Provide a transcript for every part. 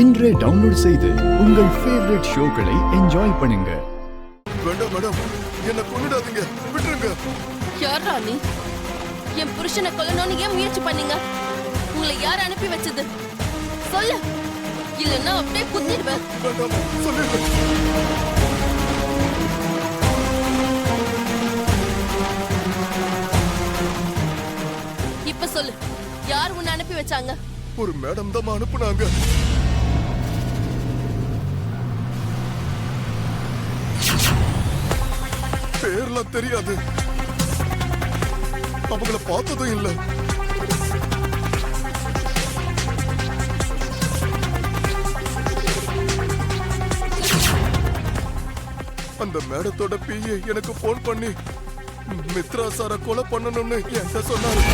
இன்றே டவுன்லோட் செய்து உங்கள் ஃபேவரட் ஷோக்களை என்ஜாய் பண்ணுங்க. வேண்டாம் மேடம், என்ன கொன்னுடாதீங்க, விட்டுருங்க. யாரா நீ? என் புருஷனை கொல்லணும்னு ஏன் முயற்சி பண்ணீங்க? உங்களை யார் அனுப்பி வச்சது? சொல்லு, இல்லன்னா அப்படியே குத்திடுவேன். வேண்டாம், சொல்லுங்க. இப்ப சொல்லு, யார் உன்னை அனுப்பி வச்சாங்க? ஒரு மேடம் தான் அனுப்புனாங்க. பேர்லாம் தெரியாது, அவங்கள பார்த்ததும் இல்ல. அந்த மேடத்தோட பிஏ எனக்கு போன் பண்ணி மித்ரா சார கொலை பண்ணணும்னு என்கிட்ட சொன்னாரு.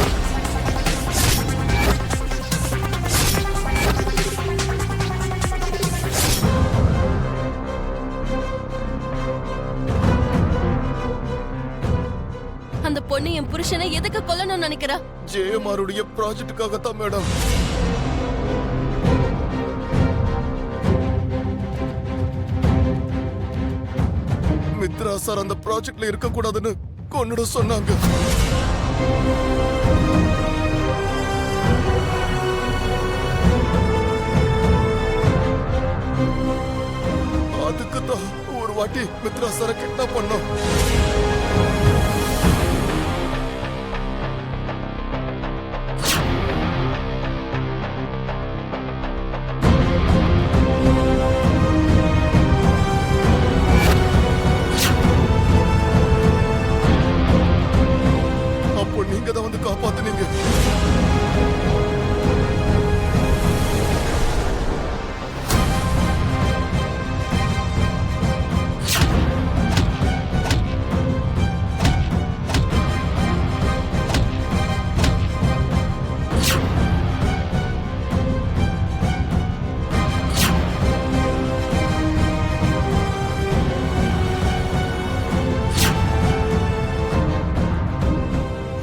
அந்த பொண்ணு என் புருஷனை எதுக்கு கொல்லணும்னு நினைக்கிறா? ஜேஎம்ஆருடைய ப்ராஜெக்டுக்காகத்தான் மேடம். மித்ரா சார் அந்த ப்ராஜெக்ட்ல இருக்க கூடாதுன்னு கொன்னுட சொன்னாங்க. அதுக்கு தான் ஒரு வாட்டி மித்ரா சாரை கிட்னாப் பண்ணோம். நீங்க தான் வந்து காப்பாத்துனீங்க.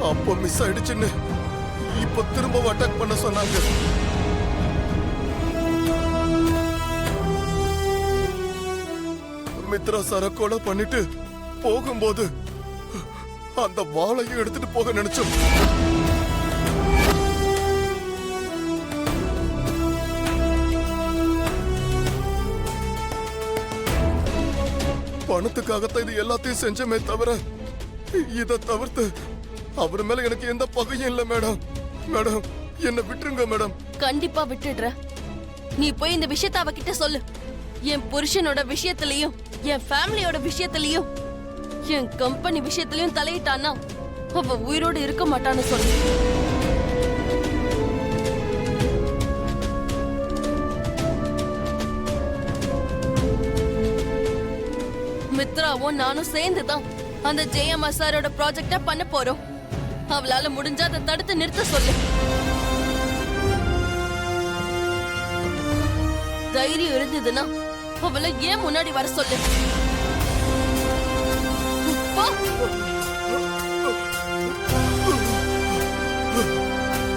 அப்போ மிஸ் ஆயிடுச்சுன்னு இப்ப திரும்ப அட்டாக் பண்ண சொன்னாங்க. மித்ரா சார கொலை பண்ணிட்டு போகும்போது அந்த வாளையும் எடுத்துட்டு போக நினைச்சோம். பணத்துக்காகத்தான் இது எல்லாத்தையும் செஞ்சமே தவிர இதை தவிர்த்து அவர் மேல எனக்கு எந்த பகையும் இல்ல மேடம். மேடம், என்ன விட்டுருங்க மேடம். கண்டிப்பா விட்டுடுற. நீ போய் இந்த விஷயத்தை அவகிட்ட சொல்லு. என் புருஷனோட விஷயத்திலயும் என் ஃபேமிலியோட விஷயத்திலயும் என் கம்பெனி விஷயத்திலயும் தலையிட்டானா அவ உயிரோடு இருக்க மாட்டான்னு சொல்லு. மித்ராவும் நானும் சேர்ந்துதான் அந்த ஜேஎம்ஆர் சாரோட ப்ராஜெக்ட பண்ண போறோம். அவளால முடிஞ்சா அதை தடுத்து நிறுத்த சொல்லு. தைரியம் இருந்ததுன்னா அவளை ஏன் முன்னாடி வர சொல்லு.